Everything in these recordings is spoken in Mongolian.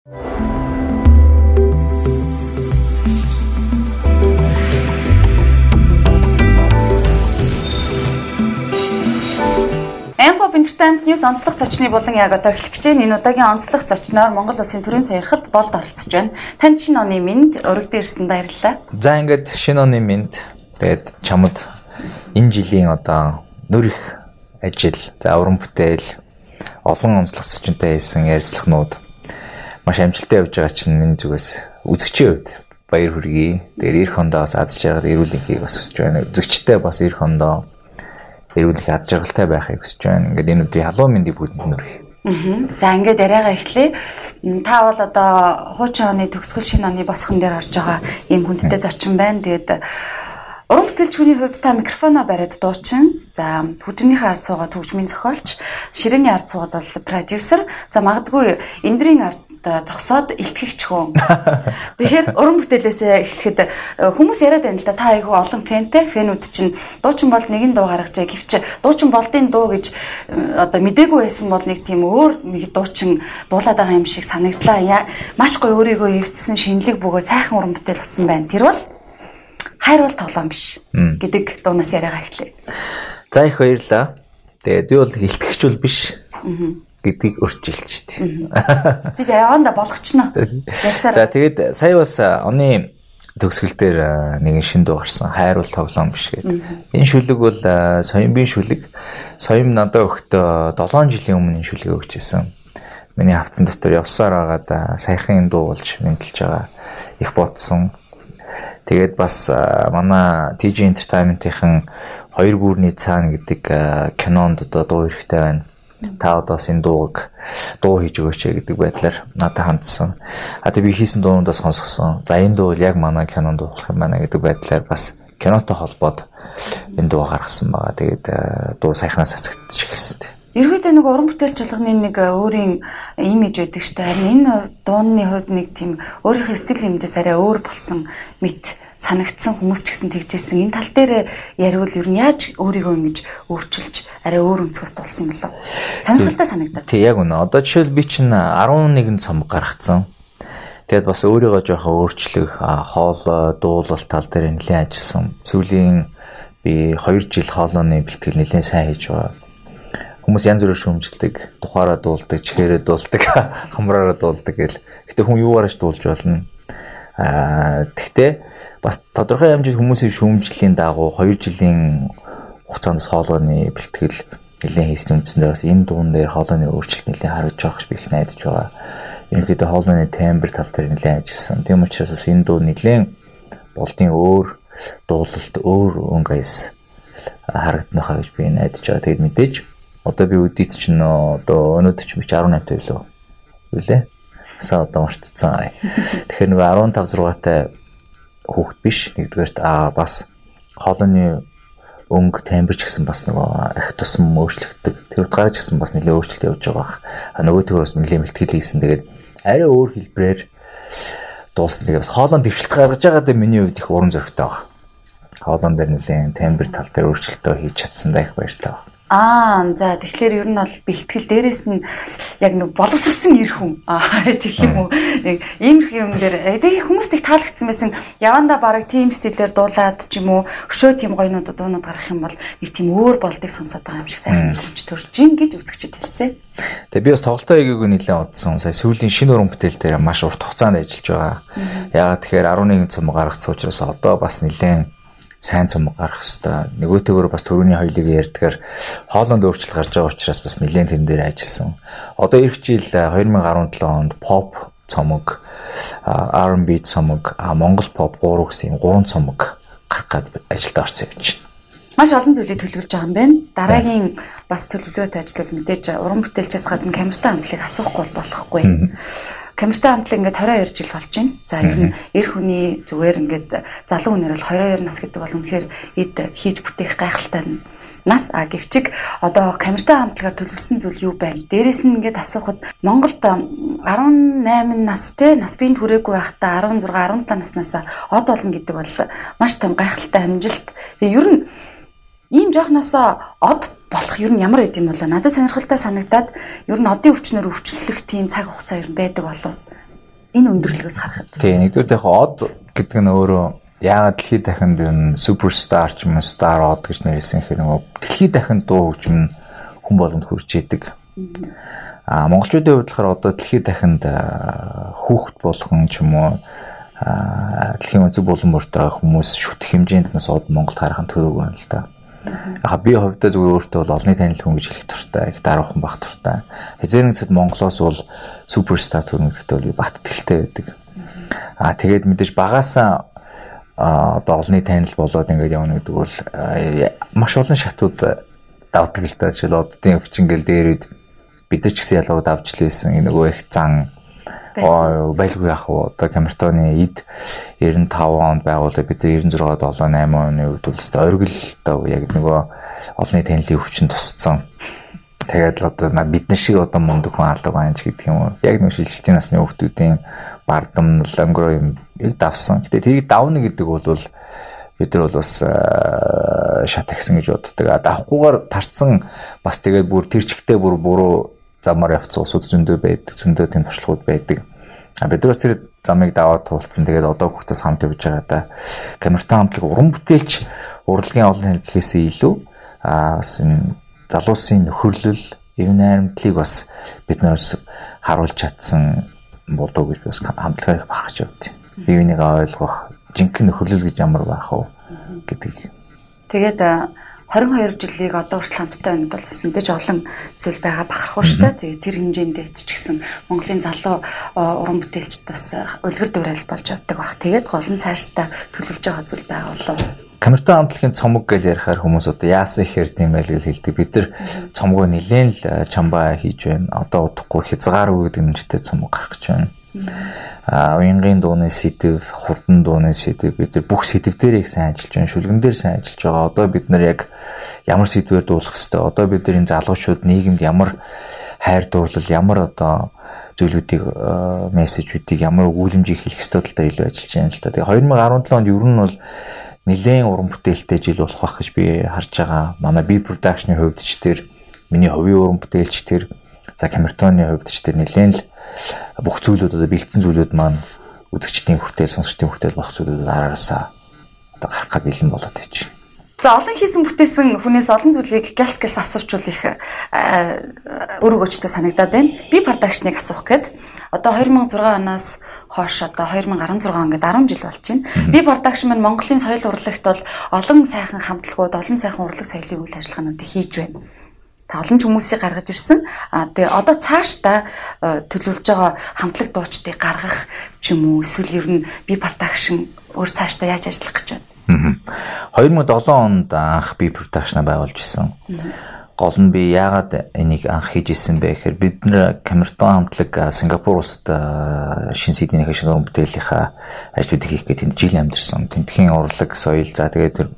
Pop Entertainment News онцлог зочны болон яг одоо эхлэх гэж байна. Энэ удаагийн онцлог зочноор Монгол Улсын төрийн саяархалд болд оролцож байна. Танд шинэ оны мэнд өргөдөө ирсэн баярлалаа. За ингээд шинэ оны мэнд тэгээд чамд энэ жилийн одоо нөр их ажил, за уран бүтээл, олон онцлог зочинтой хийсэн ярилцлаганууд маш амжилттай явж байгаа чинь миний зүгээс үзэгчийн хувьд баяр хүргэе. Тэгээд эх хондоос аз жаргал эрүүл энхийг бас хүсэж байна. Үзэгчтэй бас эх хондоо эрүүл их аз жаргалтай байхыг хүсэж байна. Ингээд энэ үдийн халуун мэндийг бүгдэнд нүргэх. За ингээд яриагаа эхлэе. Та бол одоо хуучин оны төгсгөл шинэ оны босхон дээр орж байгаа ийм хүндтэй зочин байна. Тэгээд уран бүтээлчхүний хувьд та микрофоноо бариад дуучин. За хөдөлгөөнийхөө ард суугаад хөгжмийн зохиолч, ширээний ард суугаад бол продюсер. За магадгүй эндрийн ард зогсоод илтгэгч хүн. Тэгэхээр уран бүтээлээсээ эхлэхэд хүмүүс яриад байна л да. Та айгүй олон фэнтэй, фэнүүд чинь дуучин бол нэгэн дуу гаргажээ. Гэвч дуучин болдын дуу гэж одоо мдээгүй байсан бол нэг тийм өөр нэг дуучин дуулаад байгаа юм шиг санагдлаа. Маш гоё өөрийгөө эвдсэн шинэлэг бөгөөд сайхан уран бүтээл болсон байна. Тэр бол хайрвал тоглоом биш гэдэг дуунаас яриагаа эхлэе. За их баярлаа. Тэгээд би бол илтгэгч бол биш. Гэдгийг өрчилчихдээ. Би яванда болгочно. За тэгээд сая бас оны төгсгөл дээр нэгэн шин дуу гарсан. Хайрвал тоглоом биш гэдэг. Энэ шүлэг бол соёмбын шүлэг. Соём надад өгтөө 7 жилийн өмнө энэ шүлэг өгч ирсэн. Миний хавцан дотор явсаар байгаад саяхан дуу болж мэдлж байгаа. Их бодсон. Тэгээд бас манай TG Entertainment-ийн 2 гүүрний цаана гэдэг кинонд одоо дуу хэрэгтэй байна. Та одоо энэ дуу хийж өгөөч гэдэг байдлаар надад хандсан. Тэгээд би хийсэн дуунуудаас сонсгосон. За энэ дуу яг манай кинонд дуулах юм байна гэдэг байдлаар бас кинотой холбоод энэ дуу гаргасан байгаа. Тэгээд дуу саяхнаас цацагдчих эхэлсэн. Ерөөдөө нэг уран бүтээлч болгоны нэг өөрийн имиж байдаг шүү дээ. Харин энэ дууны хувьд нэг тийм өөрийнхөө стил имижээс арай өөр болсон мэт санагдсан хүмүүс ч гэсэн тэгжсэн. Энэ тал дээр яривал ер нь яаж өөрийгөө ингэж өөрчилж арай өөр өнцгөөс тулсан юм болов? Сонирхолтой санагдаад. Тий, яг үнэ. Одоо жишээл би чинь 11 цомог гаргацсан. Тэгээд бас өөрийгөө жоохон өөрчлөх, хоол дуулалт тал дээр нэлээд ажилласан. Сүүлийн би 2 жил хоолойны бэлтгэл нэлээд сайн хийж байгаа. Хүмүүс янз бүрээр шүүмжилдэг, тухаараа дуулдаг, чихээрээ дуулдаг, хамраараа дуулдаг гэл. Гэтэ хүн юугаарч дуулж болно. Тэгтээ бас тодорхой хэмжээнд хүмүүсийн шүүмжлийн дагуу 2 жилийн хугацаанд хоолойны бэлтгэл нэлээд хийсний үндсэндээ бас энэ дуун дээр хоолойны өөрчлөлт нэлээд харагдж байгаа гэж би их найдаж байгаа. Ерөнхийдөө хоолойны тембр тал дээр нэлээд ажилласан. Тийм учраас бас энэ дуу нэлээд болдын өөр дуулалт, өөр өнгө аяс харагдана хаа гэж би найдаж байгаа. Тэгэд мэдээж одоо би үдийт чинь одоо өнөөдөр чинь 18 тавилаа. Үлээ. Сая одоо мартцсан. Тэгэхээр нэг 15 6-тай хүүхэд биш. Нэгдүгээрт бас хоолойны өнгө тембер ч гэсэн бас нөгөө их тусам өөрчлөгддөг. Тэр утгаараа ч гэсэн бас нэлээд өөрчлөлт явж байгаа. Нөгөө төрөөс нэлээд бэлтгэл хийсэн. Тэгээд арай өөр хэлбэрээр дуулсан. Тэгээд хоолойн дэвшилт гаргаж байгаадаа миний хувьд их урам зоригтой байна. Хоолойн дээр нэлээд тембер тал дээр өөрчлөлтөө хийж чадсандаа их баяртай байна. За тэгэхээр ер нь бол бэлтгэл дээрээс нь яг нэг боловсрсан ир хүн. Тэгэх юм уу? Нэг иймэрхүү юм дээр хүмүүст их таалагдсан байсан. Яванда бараг team стилээр дуулаад ч юм уу өшөө тийм гоёнууд дуунууд гарах юм бол нэг тийм өөр болдыг сонсоод байгаа юм шиг сайхан мэдрэмж төрж ин гэж үзэгчд хэлсэн. Тэгээ би бас тоглолтоо хийгээгүй нэлээд удсан. Сая сүүлийн шинэ уран бүтээл дээр маш урт хугацаанд ажиллаж байгаа. Яагаад тэгэхээр 11 цом гаргацсан учраас одоо бас нэлээд сайн цом гарах хэвээр. Нөгөөтэйгөр бас төрөний хоёлыг ярьдгаар хоолойнд өөрчлөлт гарч байгаа учраас бас нэлээд тэн дээр ажилласан. Одоо эх жил 2017 онд pop цомог, R&B цомог, Монгол pop 3 гэсэн 3 цомог гарах гээд ажилд орсон юм чинь. Маш олон зүйлийг төлөвлөж байгаа юм байна. Дараагийн бас төлөвлөгөөтэй ажиллавал мэдээж уран бүтээлчээс гадна камертай хамтлагийг асуухгүй болохгүй. Камертай хамтлаг ингээд 22 жил болж байна. За ер нь эр хүний зүгээр ингээд залуу хүнээр бол 22 нас гэдэг бол үнэхээр эд хийж бүтээх гайхалтай нас гэвчиг одоо камертай хамтлагаар төлөвлөсөн зүйл юу байна? Дээрээс нь ингээд асуухад Монголд 18 настай нас биеийн хүрээгүй байхдаа 16 17 наснаас од болно гэдэг бол маш том гайхалтай амжилт. Ер нь ийм жоохносоо од болох ер нь ямар байд юм бол надад сонирхолтой санагдаад ер нь одын өвчнөр өвчлөх тийм цаг хугацаа ер нь байдаг болов. Энэ өндөрлөгөөс харахад. Тийм нэгдүгээр яг од гэдэг нь өөрөө яагаад дэлхийд дахинд энэ суперстар ч юм уу стар од гэж нэрлсэн хэрэг нөгөө дэлхийд дахинд дуу хөгжим хүн болгонд хүрч идэг. Монголчуудын хувьд болохоор одоо дэлхийд дахинд хүүхэд болгон ч юм уу дэлхийн өнцөг булан мөртэй хүмүүс шүтэх хэмжээнд нас од Монголд харах нь төрөг байна л да. Яг би хувьдаа зүгээр өөртөө бол олонний танил хүн гэж хэлэх туртай, их даруухан байх туртай. Хязгаарны цэд Монголоос бол суперстар төрнөгдөлтөө би бат итгэлтэй байдаг. Тэгээд мэдээж багаасаа одоо олонний танил болоод ингээд явна гэдэг бол маш олон шатууд давдаг л та. Жишээл оддын өвчин гэл дээрүүд бид нар ч гэсэн ялгууд авч лээсэн. Энэ нөгөө их зан байлгүй яах вэ? Одоо Камертоны эд 95 онд байгуулаад бид 96 7 8 оны үед бол оргил одоо яг нөгөө олонний танилын өвчин тусцсан. Тэгээд л одоо бид нар шиг одоо мундаг хүн алга байна ч гэдэг юм уу. Яг нэг шилжилтийн насны хүүхдүүдийн бардам өнгөрөө юм давсан. Гэтэ тэрийг давна гэдэг бол бид нар бол бас шат агсан гэж боддог. Давхгүйгээр тарцсан бас тэгээд бүр тэр чигтээ бүр буруу замаар явцсан усуд зөндөө байдаг, зөндөө тийм туршлагууд байдаг. Бид нар бас тэр замыг даваад туулцсан. Тэгээд одоо хүүхдээс хамт явж байгаа да. Камертон хамтлаг уран бүтээлч урлагийн олон танил гэхээсээ илүү бас залуусын нөхөрлөл, эв найрамдлыг бас бид нар харуулж чадсан болов гэж би бас хамтлагаар их бахарч явдیں۔ Бие биенийг ойлгох, жинхэнэ нөхөрлөл гэж ямар байх вэ гэдэг. Тэгээд 22 жилийг одоо хүртэл хамттай байнад бол бас мэдээж олон зүйл байгаа бахархуу шүү дээ. Тэгээд тэр хэмжээндээ ч гэсэн Монголын залуу уран бүтээлчд бас үлгэр дуурайл болж явдаг баг. Тэгээд гол нь цаашдаа төлөвлөж байгаа зүйл байгаа болов. Камертон хамтлагийн цомог гэж ярихаар хүмүүс одоо яасан ихэр тийм байл гэж хэлдэг. Бид нар цомгоо нилээн л чамбаа хийж байна. Одоо удахгүй хязгааргүй гэдэг нэртэй цомог гарах гэж байна. Уянгийн дууны сэдв, хурдан дууны сэдв бид нар бүх сэдв дээр их сайн ажиллаж байна. Шүлгэн дээр сайн ажиллаж байгаа. Одоо бид нар яг ямар сэдвээр дуулах хэвээр. Одоо бид нар энэ залуучууд нийгэмд ямар хайр дурлал, ямар одоо зүйлүүдийг мессежүүдийг ямар өгүүлэмжийг хэлэх хэвээр талаар илүү ажиллаж байна л да. Тэгээ 2017 онд ер нь бол нэлээд уран бүтээлтэй жил болох байх гэж би харж байгаа. Манай B production-ы хувьд ч тэр миний хувийн уран бүтээлч тэр за Камертоны хувьд ч тэр нэлээд л бүх зүйлүүд одоо бэлдсэн зүйлүүд маань үзэгчдийн хүртэл сонсогчдын хүртэл байх зүйлүүд араараасаа одоо гарах гад бэлэн болоод байж. За олон хийсэн бүтээсэн хүнээс олон зүйлийг гэлс асуучвал их өрөөгөөчтэй санагдаад байна. Би production-ыг асуух гээд одоо 2006 оноос хойш одоо 2016 он гээд 10 жил болж байна. Би production маань Монголын соёл урлагт бол олон сайхан хамтлагууд, олон сайхан урлаг соёлын үйл ажиллагаануудыг хийж байна. Та олон ч хүмүүсийг гаргаж ирсэн. Тэгээ одоо цаашдаа төлөвлөж байгаа хамтлаг дуучдыг гаргах ч юм уу эсвэл ер нь би production өөр цаашдаа яаж ажиллах гэж байна. 2007 онд анх би production байгуулж ирсэн. Гол нь би яагаад энийг анх хийж ирсэн бэ гэхээр бид нэр Камертон хамтлаг Сингапур улсад шин сэдвийн хэшин уран бүтээлийнхаа ажлуудыг хийх гэдэг тэнд жил амьдэрсэн. Тентхийн урлаг, соёл, за тэгээд тэр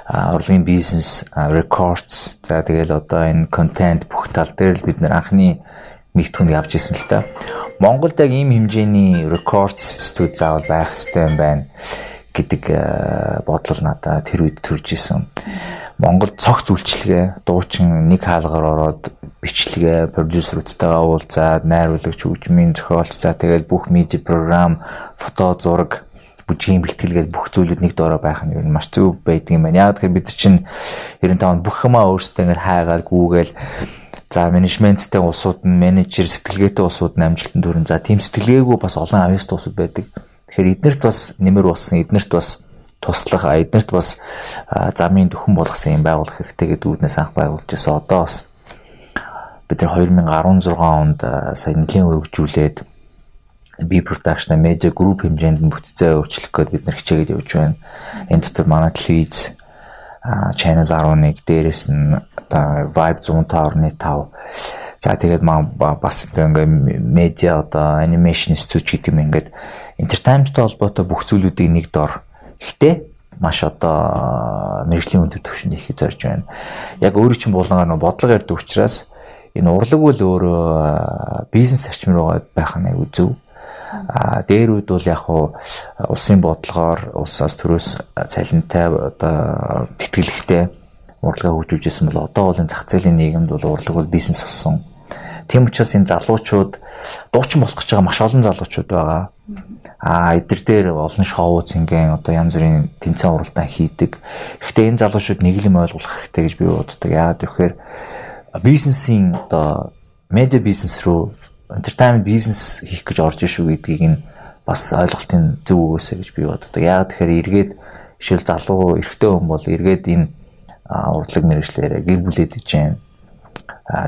урлагийн бизнес, records, за тэгээд одоо энэ контент бүх тал дээр л бид нэр анхны мэгтүүнийг авч ирсэн л та. Монголд яг ийм хэмжээний records студи заавал байх хэрэгтэй юм байна гэдэг бодол надад тэр үед төрж исэн. Монголд цогц үйлчлэгээ, дуучин нэг хаалгаар ороод бичлэгээ, продюсеруудтайгаа уулзаад, найруулагч, хөгжмийн зохиолч, за тэгээд бүх медиа програм, фото, зураг, бүжгийн бэлтгэл гээд бүх зүйлүүд нэг доороо байх нь ер нь маш зөв байдаг юм байна. Яг тэгэхээр бид чинь 95 онд бүх юмаа өөрсдөө ингэ хайгаад гүүгээл за менежменттэй улсууд нь менежер, сэтгэлгээтэй улсууд нь амжилтанд хүрэн. За тийм сэтгэлгээгүй бас олон авьяастай улсууд байдаг. Тэгэхээр эднэрт бас нэмэр болсон, эднэрт бас туслах, эднэрт бас замын дөхөн болгосон юм байгуулах хэрэгтэй гэдэг үүднээс анх байгуулж байсан. Одоо бас бид нар 2016 онд сая нэлийн өргөжүүлээд B production media group хэмжээнд бүтцээ өөрчлөх гээд бид нар хичээгээд явж байна. Энэ дотор манай телевиз channel 11 дээрээс нь одоо Vibe 105.5 за тэгээд бас ингээ медиа одоо animation studio гэдэг юм ингээд entertainment-тэй холбоотой бүх зүйлүүдийг нэг дор. Гэхдээ маш одоо мэргэжлийн өндөр түвшинд их зорж байна. Яг өөрөө чинь булангаар бодлого ярьдаг учраас энэ урлаг бол өөрөө бизнес зарчим руу байх нь аюу зөв. Дээрүүд бол яг улсын бодлогоор улсаас төрөөс цалинтай одоо тэтгэлэгтэй урлагаа хөгжүүлжсэн бол одоо бол энэ зах зээлийн нийгэмд бол урлаг бол бизнес болсон. Тийм учраас энэ залуучууд дуучин болох гэж байгаа маш олон залуучууд байгаа. Эдгээр дээр олон шоу зингийн одоо янз бүрийн тэмцээн уралдаан хийдэг. Гэхдээ энэ залуучууд нэг юм ойлгох хэрэгтэй гэж би боддог. Яагаад гэвэл бизнесийн одоо медиа бизнес рүү entertainment бизнес хийх гэж орж ишүү гэдгийг нь бас ойлголтын зөв үгөөсэй гэж би боддог. Яагаад тэгэхээр эргээд жишээл залуу эрэгтэй хүн бол эргээд энэ урдлаг мэргэжлээрээ гэр бүлээд ижин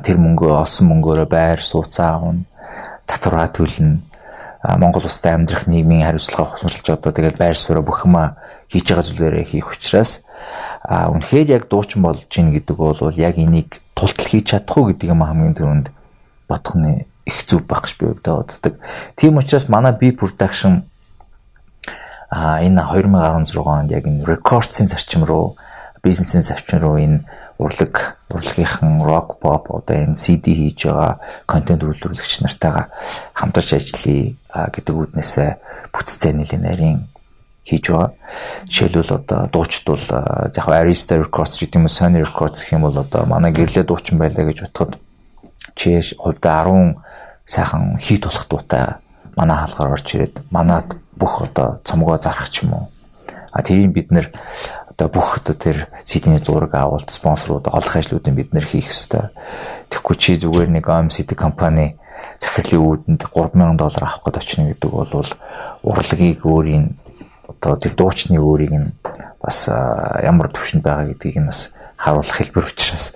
тэр мөнгөө олсон мөнгөөрөө байр сууцаа авна, татвараа төлнө. Монгол улстай амьдрах нийгмийн хариуцлага ухамсарлаж одоо тэгээд байр сууриа бүх юм хийж байгаа зүйлээрээ хийх учраас үнэхээр яг дуучин болж гин гэдэг бол яг энийг тултал хийж чадах уу гэдэг юм хамгийн түрүүнд бодох нь их зүв байх гэж би боддог. Тийм учраас манай B production энэ 2016 онд яг энэ рекордсын зарчим руу, бизнесийн зарчим руу энэ урлагийнхан rock pop одоо энэ CD хийж байгаа контент үйлдвэрлэгч нартайгаа хамтарч ажиллая гэдэг үүднээсээ бүтцээ нэлийн нарийн хийж байгаа. Жишээлбэл одоо дуучид бол яг Arista Records гэдэг юм уу, Sony Records гэх юм бол одоо манай гэрлээ дуучин байлаа гэж бодоход чиш хувьдаа 10 сайхан хит болох дуутай манай хаалгаар орж ирээд манад бүх одоо цомгоо зарах ч юм уу. Тэрийг бид нэр одоо бүх одоо тэр CD-ний зураг авалт спонсорууд олох ажлуудыг бид нэр хийх ёстой. Тэгэхгүй чи зүгээр нэг OMCD компани захирлын үүдэнд $3,000 авах гээд очно гэдэг бол урлагийг өөрийн одоо тэр дуучны өөрийг нь бас ямар төвшөнд байгаа гэдгийг нь бас харуулах хэлбэр учраас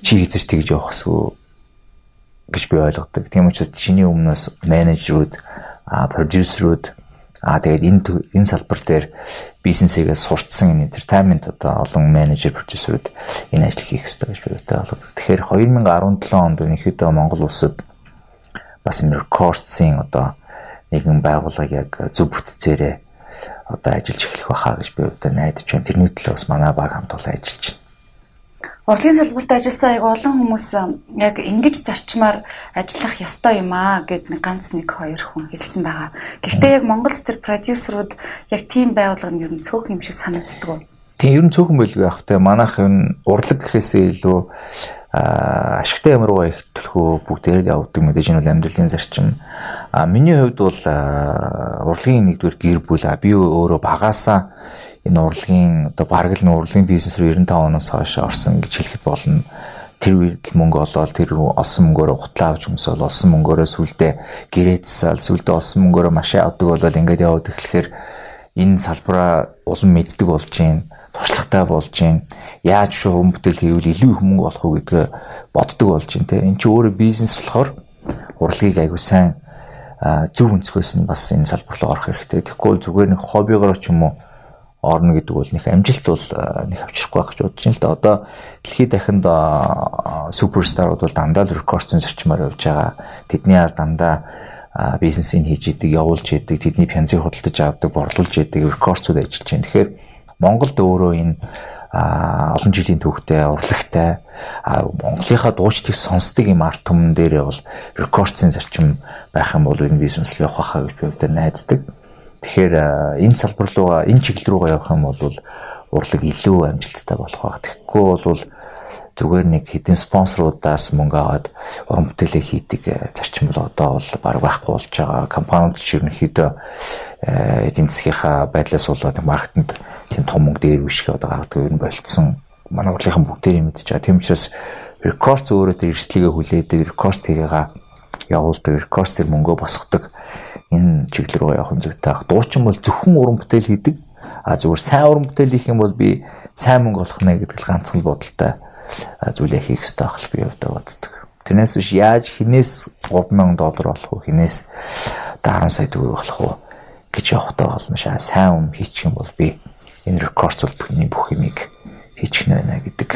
чи хийж тэгж явах гэсэн гэж би ойлгодог. Тийм учраас чиний өмнөөс менежерүүд, продюсерүүд тэгээд энэ салбар дээр бизнесийгээ сурцсан энэ entertainment одоо олон менежер, продюсерүүд энэ ажил хийх ёстой гэж би ойлгодог. Тэгэхээр 2017 онд өнөөхдөө Монгол улсад бас рекордсын одоо нэгэн байгууллага яг зөв бүтцээрээ одоо ажиллаж эхлэх байхаа гэж би одоо найдаж байна. Тэрний төлөө бас манай баг хамт олон ажиллаж байна. Урлагийн салбарт ажилласан аяг олон хүмүүс яг ингэж зарчмаар ажиллах ёстой юм гэд нэг ганц нэг хоёр хүн хэлсэн байгаа. Гэхдээ яг Монголд тэр продюсерууд яг тийм байгууллага нь ер нь цөөхөн юм шиг санагддаг уу? Тийм ер нь цөөхөн байлгүй байх те. Манайх энэ урлаг гэхээсээ илүү ашигтай юм руу их төлхөө бүгдээр л явдаг мэдээж энэ бол амьдралын зарчим. Миний хувьд бол урлагийн нэгдүгээр гэр бүл би өөрөө багаасаа энэ урлагийн одоо бараг л урлагийн бизнес рүү 95 оноос хойш орсон гэж хэлэхэд болно. Тэр үед мөнгө олоод тэр олсон мөнгөөрөө хутлаа авч өмсөөл олсон мөнгөөрөө сүлдээ гэрээдсэл сүлдээ олсон мөнгөөрөө машин авдаг бол ингээд яваад эхлэхээр энэ салбараа улам мэддэг болж гин, туршлагатай болж гин. Яаж шоу бүтээл хийвэл илүү их мөнгө олох уу гэдгээ боддог болж гин те. Энд чи өөрөө бизнес болохоор урлагийг аягүй сайн зөв өнцгөөс нь бас энэ салбар руу орох хэрэгтэй. Тэгэхгүй зүгээр нэг хоббигоор ч юм уу орно гэдэг бол нэг амжилт бол нэг авчрахгүй байх гэж бодож байна л да. Одоо дэлхийд дахинд суперстарууд бол дандаа л рекордсын зарчмаар явж байгаа. Тэдний ард дандаа бизнесийг хийж идэг, явуулж идэг, тэдний финансыг худалдаж авдаг, борлуулж идэг рекордсууд ажиллаж байна. Тэгэхээр Монголд өөрөө энэ олон жилийн түүхтэй, урлагтай Монголынхаа дуучдыг сонсдог юм арт түмэн дээрээ бол рекордсын зарчим байх юм бол энэ бизнес л явах хаа гэж би өөртөө найддаг. Тэгэхээр энэ салбар руу энэ чиглэл рүүгээ явах юм бол урлаг илүү амжилттай болох байх. Тэгэхгүй бол зүгээр нэг хэдэн спонсорудаас мөнгө аваад уран бүтээлээ хийдэг зарчим бол одоо бол баг байхгүй болж байгаа. Компаниуд ч ерөнхийдөө эдийн засгийнхаа байдлаас болоод маркетинд тийм том мөнгө дээр бишгээ одоо гаргадаг юм болцсон. Манай урлагийнхан бүгдээрээ мэдж байгаа. Тийм учраас рекорд өөрөө тэр эрсдлийгээ хүлээдэг, рекорд тэрийг явуулдаг, рекорд тэр мөнгөө босгодог. Энэ чиглэл рүү явах нь зүйтэй. Дуучин бол зөвхөн уран бүтээл хийдэг. Зүгээр сайн уран бүтээл хийх юм бол би сайн мөнгө олох нэ гэдэг л ганцхан бодолтой зүйлээ хийх хэрэгтэй байх л би өвдөө боддог. Тэрнээс биш яаж хинээс $3,000 олох уу, хинээс 10 сая төгрөг олох уу гэж явахтай болно шаа. Сайн юм хийчих юм бол би энэ рекордцол бүх юмыг хийчих нэ гэдэг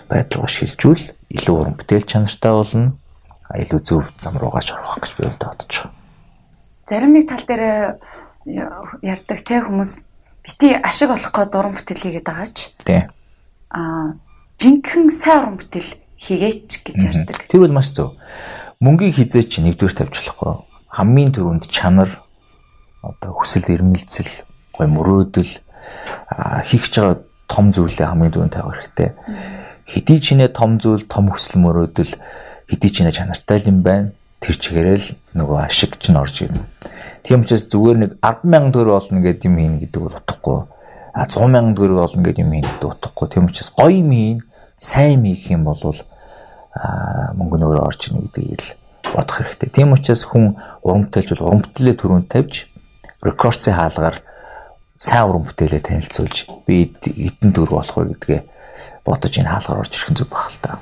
байдлаар шилжүүл илүү уран бүтээл чанартай болно. Илүү зөв зам руугаа орох гэж би өвдөө бодож байгаа. Зарим нэг тал дээр ярьдаг те хүмүүс бити ашиг олох гээд уран бүтээл хийгээд байгаа ч. Тий. Жинхэнэ сайн уран бүтээл хийгээч гэж ярьдаг. Тэр бол маш зөв. Мөнгийг хизээ чи нэгдүгээр тавьчихлахгүй. Хамгийн түрүүнд чанар, одоо хүсэл эрмэлзэл, гой мөрөөдөл хийх гэж байгаа том зүйлээ хамгийн түрүүнд тавих хэрэгтэй. Хэдий чинээ том зүйл, том хүсэл мөрөөдөл хэдий чинээ чанартай юм байна. тэр чигээрэл нөгөө ашиг ч орж ирнэ. Тийм учраас зүгээр нэг 10,000 төгрөг олно гэдэг юм хийн гэдэг бол утгагүй. 100,000 төгрөг олно гэдэг юм хийн гэдэг утгагүй. Тийм учраас гоё юм хийн, сайн юм хийх юм бол мөнгө нөрөө орж ирнэ гэдгийг л бодох хэрэгтэй. Тийм учраас хүн уран бүтээлч бол уран бүтээлээ түрүүнд тавьж рекордсын хаалгаар сайн уран бүтээлээ танилцуулж би эдэн төгрөг болох вэ гэдгээ бодож энэ хаалгаар орж ирэх нь зүг баг л та.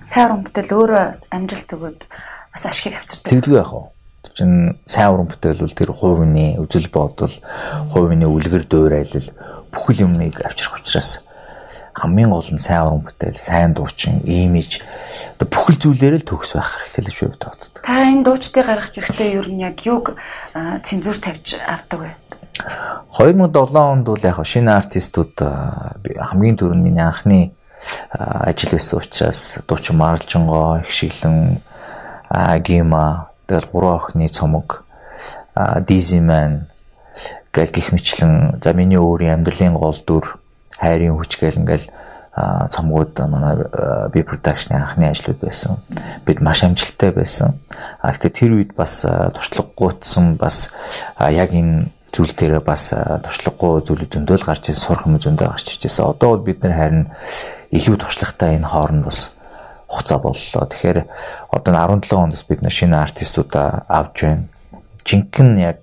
Сайн уран бүтээл өөрөө амжилт өгөөд бас ашиг авчирдаг. Тэгдэг байх уу? Чин сайн уран бүтээл бол тэр хувийн үзэл бодол, хувийн үлгэр дуурайлал бүхэл юмыг авчрах учраас хамгийн гол нь сайн уран бүтээл, сайн дуучин, имиж бүхэл зүйлээр л төгс байх хэрэгтэй л гэж би боддог. Та энэ дуучдыг гаргаж ирэхдээ ер нь яг юуг цензуур тавьж авдаг вэ? 2007 онд бол яг шинэ артистууд хамгийн түрүүнд миний анхны ажил байсан учраас дуучин Марлжингоо, Ихшиглэн, Гима, тэгэл 3 охины цомог, Дизимен гэх мэтлэн за миний өөрийн амьдралын гол дүр хайрын хүч гэл ингээл цомгууд манай би продакшны анхны ажлууд байсан. Бид маш амжилттай байсан. Гэхдээ тэр үед бас туршлагагүйцсэн бас яг энэ зүйл дээр бас туршлагагүй зүйлүүд зөндөөл гарч ирсэн, сурах юм зөндөө гарч ирсэн. Одоо бол бид нар харин илүү туршлагатай энэ хооронд бас хугацаа боллоо. Тэгэхээр одоо 17 онд бид нар шинэ артистуудаа авч байна. Жинхэнэ яг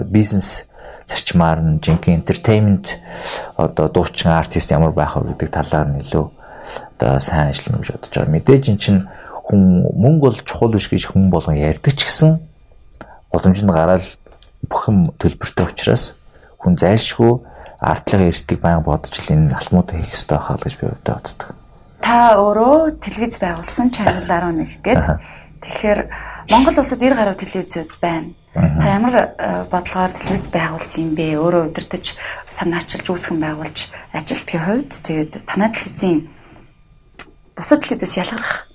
бизнес зарчмаар нь жинхэнэ entertainment одоо дуучин артист ямар байх вэ гэдэг талаар нь илүү одоо сайн ажиллана гэж бодож байгаа. Мэдээж эн чинь хүн мөнгө бол чухал биш гэж хүн болгон ярьдаг ч гэсэн боломжинд гараад бүх юм төлбөртэй учраас хүн зайлшгүй артлага эрсдийг баян бодож л энэ алтмуудаа хийх ёстой хаа гэж би боддог. Та өөрөө телевиз байгуулсан Channel 11 гэдэг. Тэгэхээр Монгол улсад 90 гаруй телевизүүд байна. Та ямар бодлогоор телевиз байгуулсан юм бэ? Өөрөө удирдах, санаачилж үүсгэн байгуулж ажилтны хувьд тэгээд танай телевизийн бусад телевизээс ялгарх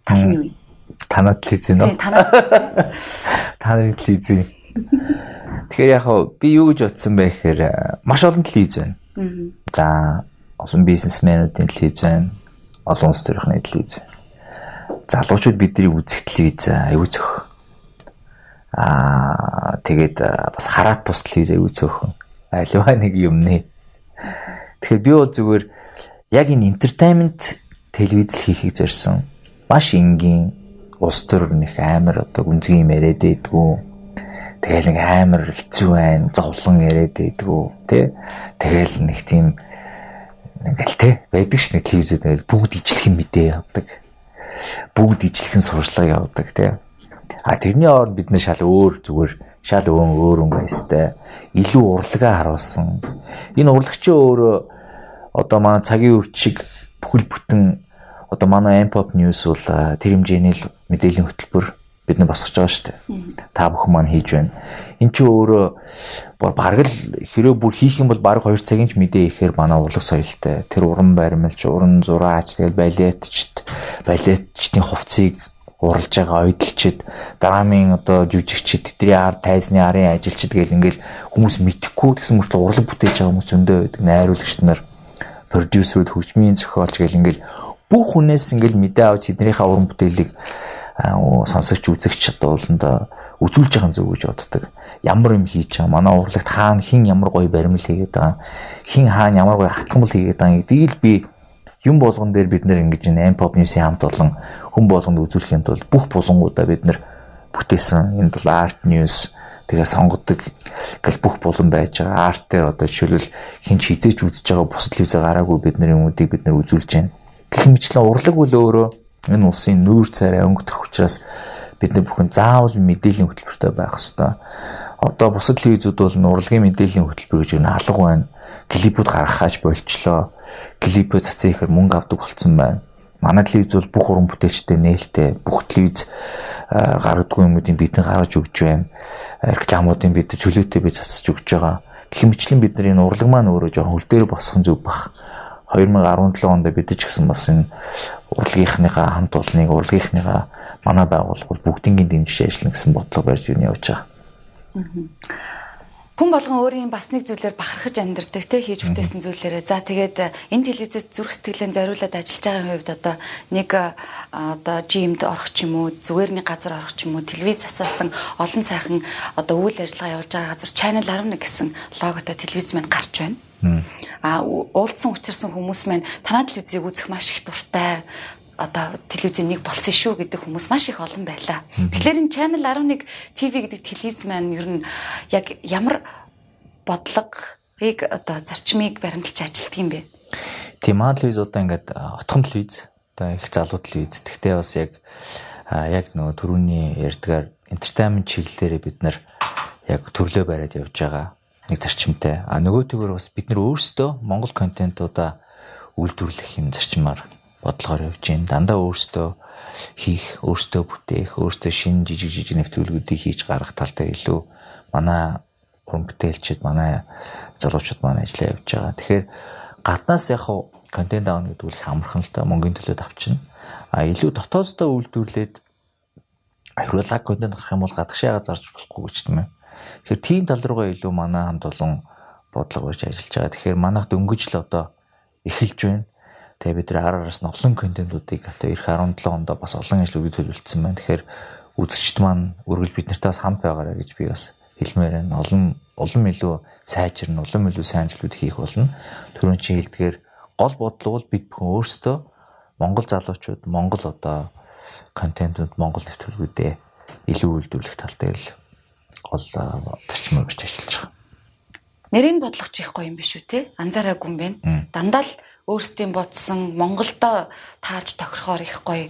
тал нь юу вэ? Танай телевизийн нөө. Танай телевизийн. Тэгэхээр яг би юу гэж бодсон бэ гэхээр маш олон телевиз байна. За олон бизнесмэнүүдийн телевиз байна. Олон улс төрийн телевиз байна. Залуучууд бидний үзэх телевиз аюу зөх. Тэгээд бас хараат бус телевиз аюу зөөхөн. Аливаа нэг юмны. Тэгэхээр би бол зүгээр яг энэ entertainment телевиз л хийхийг зорьсон. Маш энгийн улс төрнийх амар одоо гүнзгий юм яриад байдгүй. Тэгэл нэг амар хэцүү байна, зовлон яриад байдгүй, тий. Тэгэл нэг тийм ингээл тий байдаг ш нэг телевизүүд ингээл бүгд ижлэхэн мэдээ явдаг. Бүгд ижлэхэн сурчлага явдаг тий. Тэрний оронд бид нар шал өөр зүгээр шал өөр байстай илүү урлагаа харуулсан. Энэ урлагчийн өөрөө одоо манай цагийн үрд шиг бүхэл бүтэн одоо манай M-pop news бол тэр хэмжээний мэдээллийн хөтөлбөр бид нар босгож байгаа шүү дээ. Та бүхэн маань хийж байна. Энд чи өөрөө бараг л хэрэв бүр хийх юм бол бараг 2 цагийн ч мэдээ ихээр манай урлаг соёлтой. Тэр уран баримлч, уран зураач, тэгэл балетчдын хувцсыг уралж байгаа ойдлчид, драмын одоо жүжигчид, тэдний арт тайзны арын ажилчид гэл ингээл хүмүүс мэдхгүй гэсэн мөртлөө урлаг бүтээж байгаа хүмүүс зөндөө байдаг. Найруулагч нар, продюсерүүд, хөгжмийн зохиолч гэл ингээл бүх хүнээс ингээл мэдээ авч тэднийхээ уран бүтээлийг сонсогч үзэгч дууланда үзүүлж байгаа юм зүг гэж боддог. Ямар юм хийж байгаа, манай урлагт хаана хин ямар гоё баримл хийгээд байгаа, хин хаана ямар гоё хатгамал хийгээд байгаа гэдгийг л би юм болгон дээр бид нэр ингэж M-pop news-ийн хамт олон хүн болгонд үзүүлэхийн тулд бүх булангуудаа бид нэр бүтээсэн. Энэ бол art news тэгээ сонгодог гэл бүх булан байж байгаа. Арт дээр одоо жишээлбэл хин ч хизээч үзэж байгаа бус телевизээ гараагүй бид нар юмуудыг бид нар үзүүлж байна. Гэх мэтлэн урлаг бол өөрөө энэ улсын нүүр царай өнгөтрөх учраас бид нар бүхэн заавал мэдээллийн хөтөлбөртэй байх ёстой. Одоо бусад телевизүүд бол урлагийн мэдээллийн хөтөлбөр гэж нэг алга байна. Клипүүд гаргахаач болчлоо. Клипээ цацсан ихээр мөнгө авдаг болцсон байна. Манай телевиз бол бүх уран бүтээлчтэй нээлттэй. Бүх телевиз гаргадгүй юмуудыг бид гаргаж өгч байна. Рекламуудын бид чөлөөтэй би цацж өгч байгаа. Гэх мэтлэн бид нар энэ урлаг маань өөрөө жоохон хөл дээр босхон зүг баг. 2017 онд бид ч гэсэн бас энэ урлагийнхныхаа хамт олныг урлагийнхныхаа манай байгууллага бүгднийг дэмжиж ажиллана гэсэн бодлого барьж явж байгаа. Хүн болгон өөрийн бас нэг зүйлээр бахархаж амьдардаг те хийж бүтээсэн зүйлээрээ. За тэгээд энэ телевизэд зүрх сэтгэлээ зориулаад ажиллаж байгаа хувьд одоо нэг одоо жимд орох ч юм уу, зүгээр нэг газар орох ч юм уу, телевиз засаасан олон сайхан одоо үйл ажиллагаа явуулж байгаа газар Channel 11 гэсэн логотой телевиз маань гарч байна. Уулзсан учирсан хүмүүс маань танаа телевизийг үзэх маш их дуртай. Одоо телевизийн нэг болсон шүү гэдэг хүмүүс маш их олон байлаа. Тэгэхээр энэ Channel 11 TV гэдэг телевиз маань ер нь яг ямар бодлогыг одоо зарчмыг баримталж ажилтдаг юм бэ? Тийм телевиз одоо ингээд отхон телевиз, одоо их залуу телевиз. Тэгтээ бас яг нөгөө түрүүний ярьдгаар entertainment чиглэлээрээ бид нар яг төрлөө бариад явж байгаа нэг зарчимтай. Нөгөөтэйгөр бас бид нар өөрсдөө Монгол контентуудаа үйлдвэрлэх юм зарчмаар бодлогоор явж байна. Дандаа өөрсдөө хийх, өөрсдөө бүтээх, өөрсдөө шинэ жижиг нэвтрүүлгүүдийг хийж гаргах тал дээр илүү манай уран бүтээлчид, манай залуучууд маань ажиллаа явж байгаа. Тэгэхээр гаднаас яг контент аавна гэдэг үл их амархан л та мөнгөний төлөө авчна. Илүү дотооддоо үйлдвэрлээд хариулаг контент гаргах юм бол гадагшаага зарж болохгүй гэж тийм ээ. Тэгэхээр тийм тал руугаа илүү манай хамт олон бодлого барьж ажиллаж байгаа. Тэгэхээр манайх дөнгөж л одоо эхэлж байна. Тэгээ бид нар араас нь олон контентуудыг одоо эх 17 онд бас олон ажлыг төлөвлөсөн байна. Тэгэхээр үзэгчд маань үргэлж бид нартай бас хамт байгаарай гэж би бас хэлмээр байна. Улам илүү сайжирна, улам илүү сайн зүйлүүд хийх болно. Түрүүн чи хэлдгээр гол бодлого бол бид бүхэн өөрсдөө Монгол залуучууд, Монгол одоо контентууд, Монгол нэвтрүүлгүүдээ илүү үйлдвэрлэх тал дээр л гол зарчмаар барьж ажиллаж байгаа. Нэрийн бодлого ч их гоё юм биш үү те? Анзаараагүй юм байна. Дандаа л өөрсдийн бодсон Монголдо таарж тохирохоор их гоё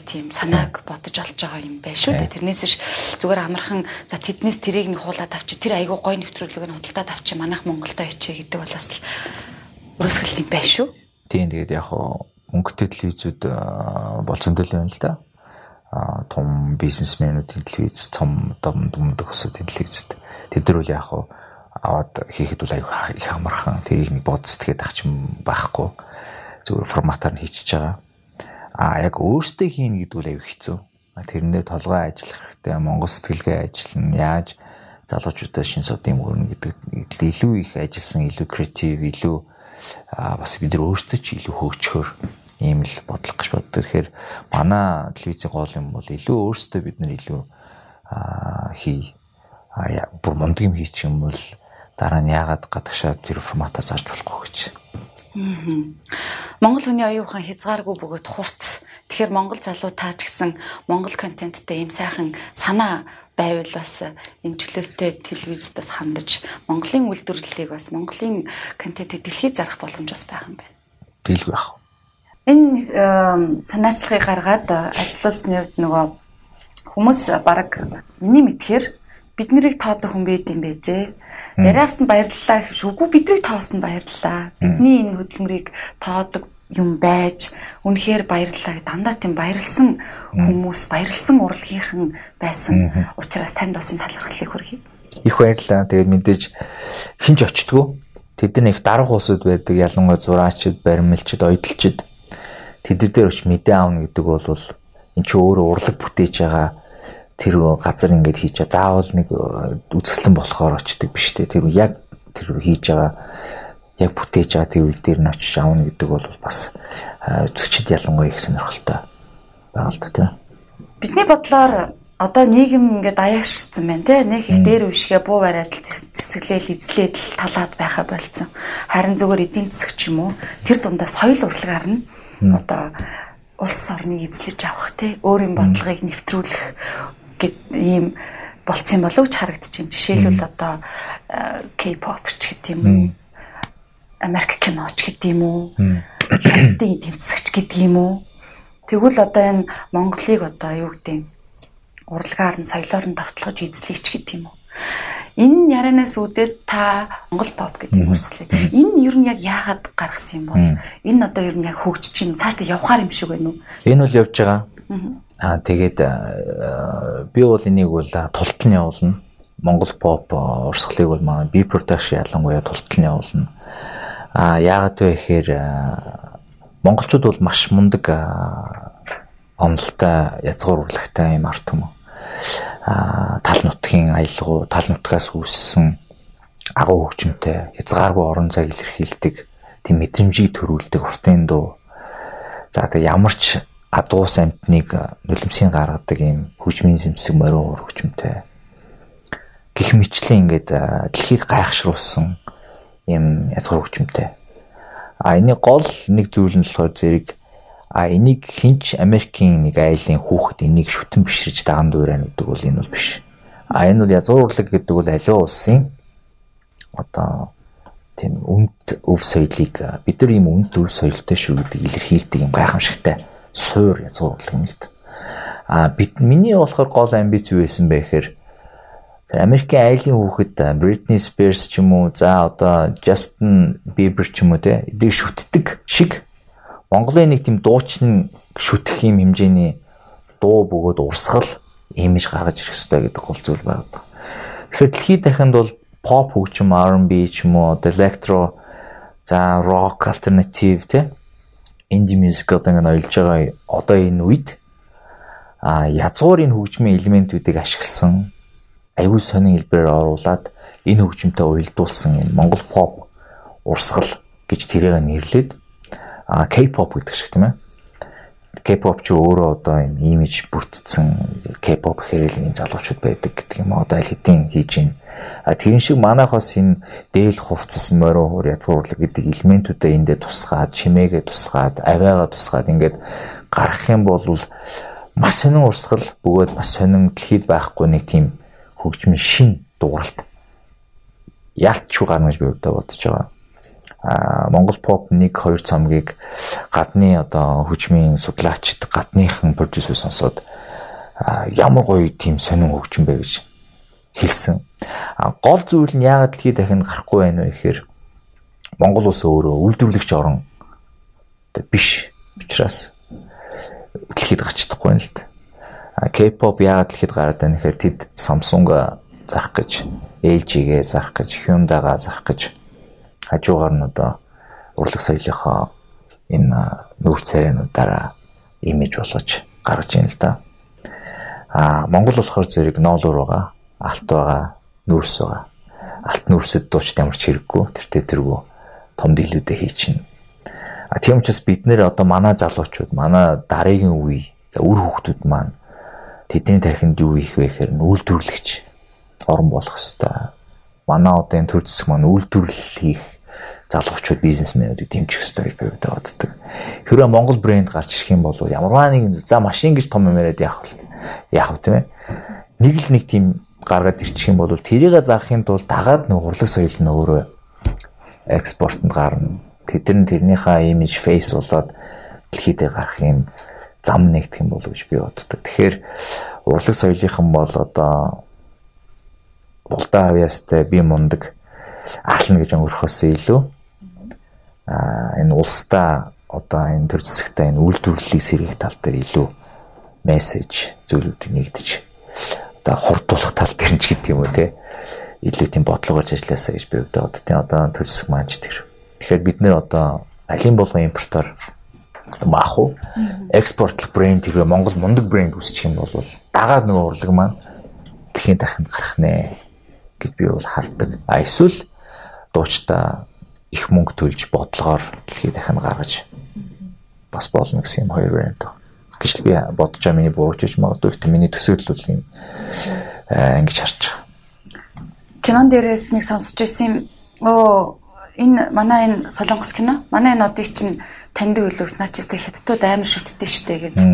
тийм санааг бодож олж байгаа юм байна шүү дээ. Тэрнээс биш зүгээр амархан за тэднээс тэрийг нэг хуулаад авчи тэр айгүй гоё нэвтрүүлгийг нь худалдаад авчи манайх Монголдо ячээ гэдэг бол бас л өрөөсгөл юм байна шүү. Тийм тэгээд яг өнгөтэй телевизүүд болцондөл байна л да. Том бизнесмэнүүдийн телевиз, том дунд өсвөдийн телевизүүд тэд нар үл яг аваад хийхэд бол аюу их амархан тэрийг нэг бодцгээд ах юм байхгүй зүгээр форматаар нь хийчихэж байгаа. Яг өөртөө хийнэ гэдэг үл аюу хэцүү. Тэрнээр толгой ажиллах хэрэгтэй, Монгол сэтгэлгээ ажиллана, яаж залуучуудаа шин содын мөрнө гэдэг илүү их ажилласан, илүү креатив, илүү бас бид нар өөртөө ч илүү хөгжөхөр ийм л бодлого гэж боддог. Тэгэхээр манай телевизийн гол юм бол илүү өөртөө бид нар илүү бүр мундаг юм хийчих юм бол дараа нь яагаад гадагшаа тэр форматаа зарж болохгүй гэж. Монгол хүний оюухан хязгааргүй бөгөөд хурц. Тэгэхээр Монгол залуу таач гэсэн Монгол контенттэй ийм сайхан санаа байвал бас энэ чөлөөтэй телевизээс хандаж Монголын үйлдвэрлэлийг бас Монголын контентыг дэлхийд зарах боломж бас байгаа юм байна. Билгүй яах. Энэ санаачлагыг гаргаад ажилуулсны хувьд нөгөө хүмүүс бараг миний мэдхээр бид нарыг тоодох хүн байд юм байжээ. Яриаст нь баярлалаа гэвшгүй биднийг тоосонд баярлалаа. Бидний энэ хөдөлмөрийг тоодог юм байж үнэхээр баярлалаа. Дандаа тийм баярлсан хүмүүс, баярлсан урлагийнхан байсан учраас танд бас энэ талархлыг хүргэе. Их баярлалаа. Тэгээд мэдээж хинж очтгоо. Тэд нар их дарга уусууд байдаг. Ялангуяа зураачид, баримлчид, ойдолчид тэд дээр өч мэдээ аавна гэдэг бол эн чи өөрөө урлаг бүтээж байгаа тэр газар ингэж хийж байгаа. Заавал нэг үзэсгэлэн болохоор очдөг биш те. Тэр яг тэр хийж байгаа яг бүтээж байгаа тэр үйл дээр нь очиж аавна гэдэг бол бас зөвчд ялангуяа их сонирхолтой байгаа л да тийм. Бидний бодлоор одоо нийгэм ингээд аяаршсан байна те. Нэг их дээр үшгээ буу бариад зэвсэглээл эзлээд талаад байха болцсон. Харин зүгээр эдийн засаг ч юм уу тэр дундаа соёл урлагаар нь одоо улс орныг эзлэж авах те. Өөрийн бодлогыг нэвтрүүлэх гэд ийм болцсон болов гэж харагдчихэв. Жишээлбэл одоо K-pop ч гэдэг юм уу, Америк кино ч гэдэг юм уу, хятадын эдийн засагч гэдэг юм уу. Тэгвэл одоо энэ Монголыг одоо юу гэдэг урлагаар нь соёлоор нь давталгаж эзлэеч гэдэг юм уу. Энэ ярианаас үүдээд та Монгол pop гэдэг юм урсгалыг. Энэ ер нь яг яагаад гаргасан юм бол энэ одоо ер нь яг хөгжиж юм цаашдаа явахаар юм шиг байна уу? Энэ бол явж байгаа. Тэгээд би бол энийг бол тултал нь явуулна. Монгол pop урсгалыг бол манай B production ялангуяа тултал нь явуулна. Яагаад вэ гэхээр монголчууд бол маш мундаг онолтой язгуур урлагтай юм арт юм. Тал нутгийн аялал, тал нутгаас үүссэн агуу хөгжмөнтэй хязгааргүй орон зайг илэрхийлдэг тийм мэдрэмжийг төрүүлдэг уртын дуу. За тэгээ ямар ч адуус амтныг нулимсийн гаргадаг ийм хөгжмийн зэмсэг морин уур хөгжмөнтэй. Гэх мэтлэн ингээд дэлхийд гайхшруулсан ийм язгуур хөгжмөнтэй. Энийг гол нэг зүйл нь болохоор зэрэг энийг хинч Америкийн нэг айлын хүүхэд энийг шүтэн биширж даган дуурайна гэдэг бол энэ бол биш. Энэ бол язгуур урлаг гэдэг бол аливаа улсын одоо тийм үнэт өв соёлыг бид нар ийм үнэт өв соёлтой шүү гэдэг илэрхийлдэг юм гайхамшигтай суур язгуур урлаг юм л да. Миний болохоор гол амбиц юу байсан бэ гэхээр Америкийн айлын хүүхэд Britney Spears ч юм уу за одоо Justin Bieber ч юм уу те эдийг шүтдэг шиг Монголын нэг тийм дуучин шүтэх юм хэмжээний дуу бөгөөд урсгал имиж гаргаж ирэх хэрэгтэй гэдэг гол зүйл байна. Тэгэхээр дэлхийд дахинд бол pop хөгжим R&B ч юм уу одоо electro за rock alternative те indie music одоо ингэ ойлж байгаа одоо энэ үед язгуурын хөгжмийн элементүүдийг ашигласан аюул сонин хэлбэрээр оруулаад энэ хөгжимтэй уялдуулсан энэ Монгол pop урсгал гэж тэрийг нэрлээд K-pop гэдэг шиг тийм ээ. K-pop ч өөрөө одоо юм имиж бүрдсэн K-pop хэрэг юм залуучууд байдаг гэдэг юм одоо аль хэдийн хийж байна. Тэрэн шиг манайхаас энэ дээл хувцас морин уур язгуур урлаг гэдэг элементүүдээ эндээ тусгаад, чимээгээ тусгаад, авиагаа тусгаад ингээд гарах юм бол маш сонин урсгал бөгөөд маш сонин дэлхийд байхгүй нэг тийм хөгжмийн шин дууралт ялч гарна гэж би өөртөө бодож байгаа. Монгол pop 1-2 цамгийг гадны одоо хөгжмийн судлаачид гадныхан продюсер сонсоод ямар гоё тийм сонин хөгжим бэ гэж хэлсэн. Гол зүйл нь яагаад дэлхийд дахинд гарахгүй байна вэ гэхээр Монгол улс өөрөө үйлдвэрлэгч орн биш учраас дэлхийд гарч чадахгүй юм л да. K-pop яагаад дэлхийд гараад байна гэхээр тэд Samsung-а зарах гэж, LG-гээ зарах гэж, Hyundai-га зарах гэж хажуугаар нь одоо урлаг соёлынхоо энэ нүүр царайнуудаараа имиж болгож гаргаж ийн л да. Монгол болохоор зэрэг ноолуур байгаа, алт байгаа, нүүрс байгаа. Алт нүүрсэд дуучид ямар ч хэрэггүй, тэргүй том дийлүүдээ хийчихнэ. Тийм учраас бид нэр одоо манай залуучууд, манай дараагийн үе, за үр хүүхдүүд маань тэдний тархинд юу их вэ гэхээр үйлдвэрлэгч орн болох хэвээр. Манай одоо энэ төр зэсэг маань үйлдвэрлэл хийх залуучууд бизнесмэнүүдийг дэмжих хэрэгтэй гэж би боддог. Хэрвээ Монгол брэнд гарч ирэх юм бол ямарваа нэг за машин гэж том юм яриад яах вэ тийм ээ. Нэг л нэг тийм гаргаад ирчих юм бол тэрийг зарахын тулд дагаад нэг урлаг соёл нь өөрөө экспортод гарна. Тэрнийхээ имиж фейс болоод дэлхийд гарах юм зам нэгдэх юм болов гэж би боддог. Тэгэхээр урлаг соёлынхан бол одоо булдаа авьяастай би мундаг аална гэж өнгөрөхөөс илүү энэ улстай одоо энэ төр зэсэгтэй энэ үйлдвэрлэлийг сэргээх тал дээр илүү мессеж зүйлүүдийг нэгдэж одоо хурдуулах тал дээр ч гэдэг юм уу те илүү тийм бодлого гарч ажилласаа гэж би боддог. Одоо төр зэсэг маань ч тэр. Тэгэхээр бид нэр одоо алин болгон импортоор мааху экспортлох брэнд хэрэг Монгол мундаг брэнд үүсчих юм бол дагаад нөгөө урлаг маань дэлхийн дахинд гарах нэ гэж би бол хардаг. Эсвэл дуучтай их мөнгө төлж бодлогоор дэлхийд дахинд гаргаж бас болно гэсэн юм хоёр вариант гэж би бодож байгаа. Миний буурч магадгүй ихтэй миний төсөөлөл бол юм ингэж харж байгаа. Кинон дээрээс нэг сонсч ирсэн энэ манай энэ солонгос кино манай энэ одыг чинь таньдаг үлээс начистай хятадууд амар шүтдэй штэ гэдэг.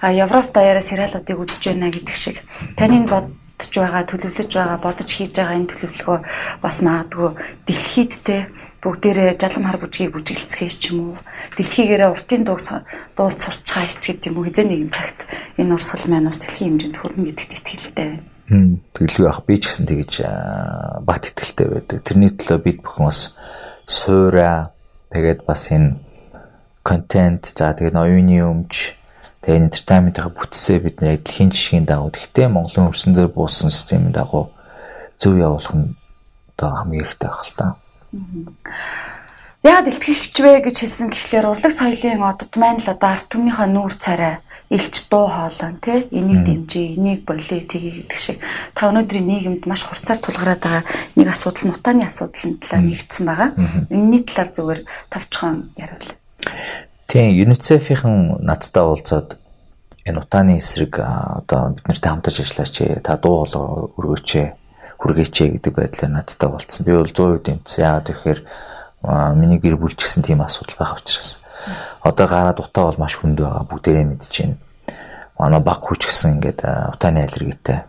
Европ даяараа сериалуудыг үзэж байна гэдэг шиг. Таны бодож байгаа, төлөвлөж байгаа, бодож хийж байгаа энэ төлөвлөгөө бас магадгүй дэлхийд те бүгдээрээ жалам хар бүжгийг бүжиглцгээе ч юм уу. Дэлхийгээрээ уртын дуулд сурчгаа ич гэдэг юм уу. Хизээ нэгэн цагт энэ урсгал маань бас дэлхийн хэмжээнд хүрнэ гэдэгт итгэлтэй байна. Тэгэлгүй ах би ч гэсэн тэгэж бат итгэлтэй байдаг. Тэрний төлөө бид бүхэн бас суураа тэгээд бас энэ контент за тэгээд оюуны өмч тэгээд entertainment-ийн бүтцээ бид нэр дэлхийн жишгийн дагуу гэхдээ Монголын хөрсөн дээр буусан системийн дагуу зөв явуулах нь одоо хамгийн хэрэгтэй байх л та. Яагаад илтгэгч вэ гэж хэлсэн гэхлээр урлаг соёлын одод маань л одоо арт түмнийхээ нүүр царай илч дуу хоолой тий энийг дэмжиж энийг болиё тгий гэдэг шиг та өнөөдрийн нийгэмд маш хурцаар тулгараад байгаа нэг асуудал нь утааны асуудлын талаар нэгдсэн байгаа. Энэний талаар зүгээр тавчхан яриул. Тийм ЮНИЦЕФ-ийн надтай уулзаад энэ утааны эсрэг одоо бид нартай хамтарч ажиллаач та дуу хоолой хүргээч гэдэг байдлаар надтай уулзсан. Би бол 100% дэмжсэн. Яагаад гэхээр миний гэр бүл ч гэсэн тийм асуудал байх учраас. Одоо гараад утаа бол маш хүнд байгаа. Бүгдээрээ мэдж байна. Манай баг хүч гэсэн ингээд утааны аллергитэй.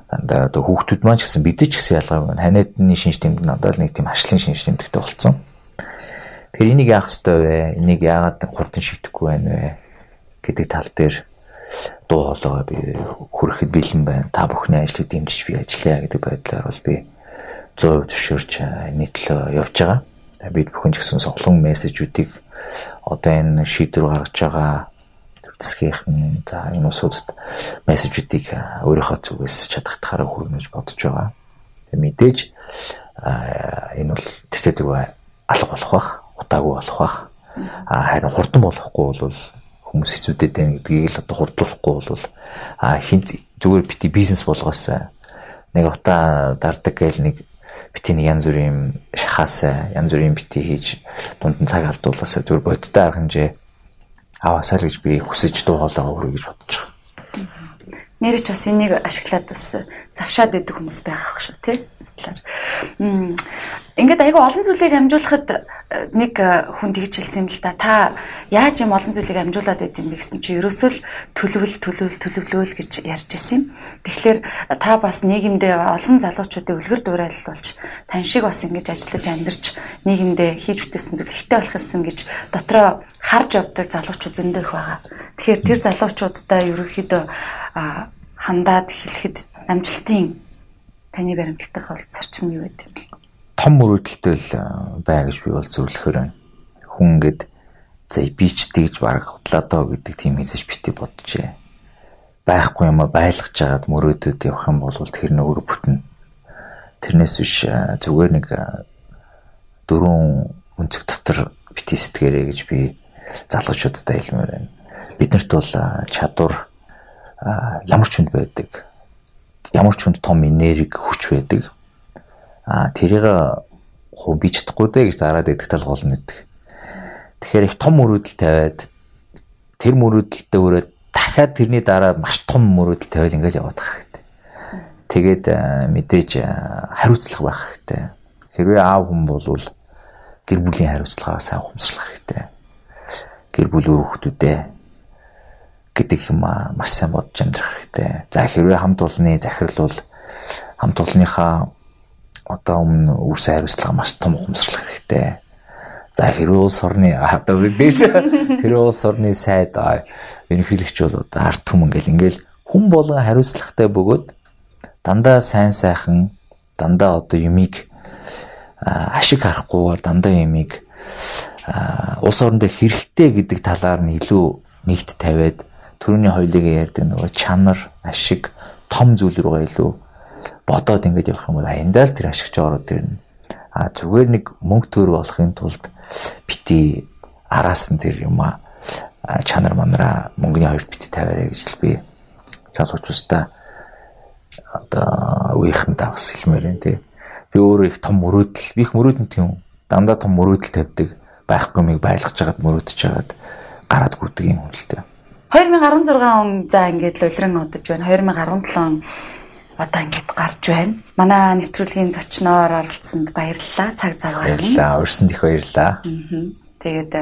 Дандаа одоо хүүхдүүд маань ч гэсэн бид ч гэсэн ялгаагүй байна. Ханиадны шинж тэмдэг надад нэг тийм хашлын шинж тэмдэгтэй болсон. Тэгэхээр энийг яах ёстой вэ? Энийг яагаад хурдан шийдэхгүй байна вэ? Гэдэг тал дээр дуу хоолойгоо би хүрэхэд бэлэн байна. Та бүхний ажлыг дэмжиж би ажиллая гэдэг байдлаар бол би 100% зөвшөөрч нийтлөө явж байгаа. Бид бүхэн ч гэсэн соглон мессежүүдийг одоо энэ шийдвэр гаргаж байгаа төрөлсгийнхэн за энэ усуудад мессежүүдийг өөрийнхөө зүгээс чадхтахаараа хүргэнэж бодож байгаа. Тэгээ мэдээж энэ бол тэгтээдгүй алга болох бах, утаагүй болох бах. Харин хурдан болохгүй бол хүмүүс хэцүүдэд байна гэдгийг л одоо хурдлуулахгүй бол хин зүгээр бити бизнес болгоос нэг утаа дардаг гэл нэг бити нэг янз бүрийн шахаасаа янз бүрийн бити хийж дунд нь цаг алдуулаасаа зүгээр бодтой арга хэмжээ аваасаа л гэж би хүсэж дуу хоолойгоо хүргэж бодож байгаа. Нэрч бас энийг ашиглаад бас завшаад идэг хүмүүс байгаа шүү тий. Ингээд айгүй олон зүйлийг амжуулахад нэг хүн тэгж хэлсэн юм л да. Та яаж юм олон зүйлийг амжуулаад байд юм бэ гэсэн чи ерөөсөө л төлөвлөл гэж ярьж ирсэн юм. Тэгэхээр та бас нийгэмдээ олон залуучуудыг үлгэр дуурайл болж тань шиг бас ингэж ажиллаж амьдарч нийгэмдээ хийж бүтээсэн зүйл ихтэй болох юмсан гэж дотроо харж явдаг залуучууд зөндөө их байгаа. Тэгэхээр тэр залуучуудаа ерөөхдөө хандаад хэлэхэд амжилтын таны баримтлагтай бол зарчим юу гэдэг вэ? Том мөрөөдөлтэй л бай гэж би бол зөвлөхөр байна. Хүн ингээд за би ч тэгж баг худлаа доо гэдэг тийм хэзээ бити боджээ. Байхгүй юм а байлгаж жагаад мөрөөдөд явах юм бол тэр нөөр бүтэн. Тэрнээс биш зүгээр нэг дөрвөн өнцөг дотор бити сэтгэрэй гэж би залуучуудад хэлмээр байна. Биднэрт бол чадвар ямар ч хүнд байдаг. Ямар ч хүнд том энерги хүч байдаг. Тэрийг би чадахгүй дээ гэж дараад идэх тал гол мэддэг. Тэгэхээр их том мөрөөдөл тавиад тэр мөрөөдөлтөд өрөөд дахиад тэрний дараа маш том мөрөөдөл тавиал ингээл яваад байгаа хэрэгтэй. Тэгээд мэдээж хариуцлага байх хэрэгтэй. Хэрвээ аав хүн болвол гэр бүлийн хариуцлагаа сайн ухамсарлах хэрэгтэй. Гэр бүлийн хүүхдүүдээ гэдэг юм маш сайн бодож амьдрах хэрэгтэй. За хэрвээ хамт олонны захирал бол хамт олонныхаа одоо өмнө үүсээ хариуцлага маш том ухамсарлах хэрэгтэй. За хэрвээ улс орны одоо хэрвээ улс орны сайд ерөнхийлөгч бол одоо арт түмэн ингээл хүн болгон хариуцлагатай бөгөөд дандаа сайн сайхан дандаа одоо юмыг ашиг харахгүйгээр дандаа юмыг улс орондоо хэрэгтэй гэдэг талаар нь илүү нэгт тавиад төрөний хоёлыг ярьдаг нөгөө чанар ашиг том зүйл рүүгээ илүү бодоод ингэж явах юм бол аяндаа л тэр ашигч ороод ирнэ. Зүгээр нэг мөнгө төр болохын тулд бити араас нь тэр юм чанар манараа мөнгөний хоёрт бити тавиарэ гэж л би залуучуудаа одоо үеийнхэн бас хэлмээр байна тий. Би өөрөө их том мөрөөдөл, би их мөрөөдөнтэй юм. Дандаа том мөрөөдөл тавьдаг. Байхгүй мийг байлгаж жагаад мөрөөдөж жагаад гараад гүдэг юм хөлтэй. 2016 он за ингээд л улиран одож байна. 2017 одоо ингээд гарч байна. Манай нэвтрүүлгийн зочноор оролцсонд баярлалаа. Цаг заваар. Баярлалаа. Урьсанд их баярлалаа. Тэгээд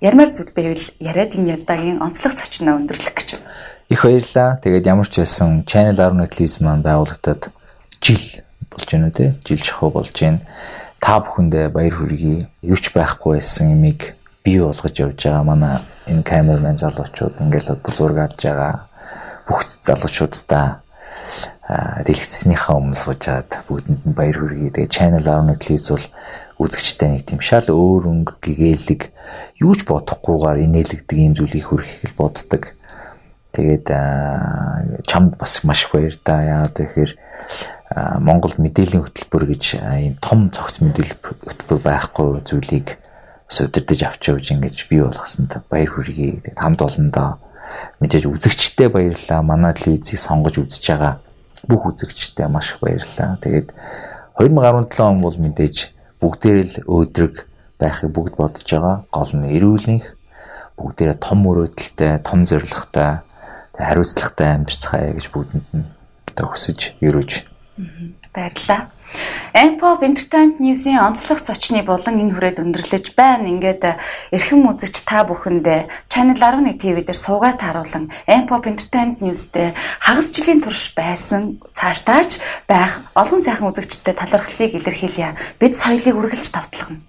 ярмаар зүйл байвал яриад энэ ядаагийн онцлог зочноо өндөрлөх гэж байна. Их баярлалаа. Тэгээд ямар ч байсан Channel 10 телевиз маань байгуулагдаад жил болж байна үү те? Жил шахуу болж байна. Та бүхэндээ баяр хүргэе. Юу ч байхгүй байсан юмыг бий болгож явж байгаа манай энэ камермен залуучууд ингээл одоо зураг авч байгаа бүх залуучуудаа дэлгэцснийхаа өмнө суужаад бүгдэнд нь баяр хүргэе. Тэгээ Channel 10 телевиз бол үзэгчтэй нэг тийм шал өөр өнгө гэгээлэг юу ч бодохгүйгээр инээлгдэг юм зүйлийг хүргэх л боддог. Тэгээд чамд бас маш их баяр та. Яагаад гэхээр Монгол мэдээллийн хөтөлбөр гэж ийм том цогц мэдээлэл хөтөлбөр байхгүй зүйлийг удирдах авч явж ингэж бий болгосонд баяр хүргэе. Тэгээд хамт олондоо мэдээж үзэгчтэй баярлалаа. Манай телевизийг сонгож үзэж байгаа бүх үзэгчтэй маш их баярлалаа. Тэгээд 2017 он бол мэдээж бүгдээр л өөдрөг байхыг бүгд бодож байгаа. Гол нь эрүүлэнх, бүгдээрээ том мөрөөдөлтэй, том зорилготой, хариуцлагатай амьдарцгаая гэж бүгдэнд нь хүсэж өрөөж. Баярлалаа. Ampop Entertainment News-ийн онцлог зочны болон энэ хүрээд өндөрлөж байна. Ингээд эрхэм үзэгч та бүхэндээ Channel 11 TV дээр суугаад харуулan Ampop Entertainment News-тэй хагас жилийн турш байсан цаашдаач байх олон сайхан үзэгчтэй талархлыг илэрхийлье. Бид соёлыг үргэлж давталгана.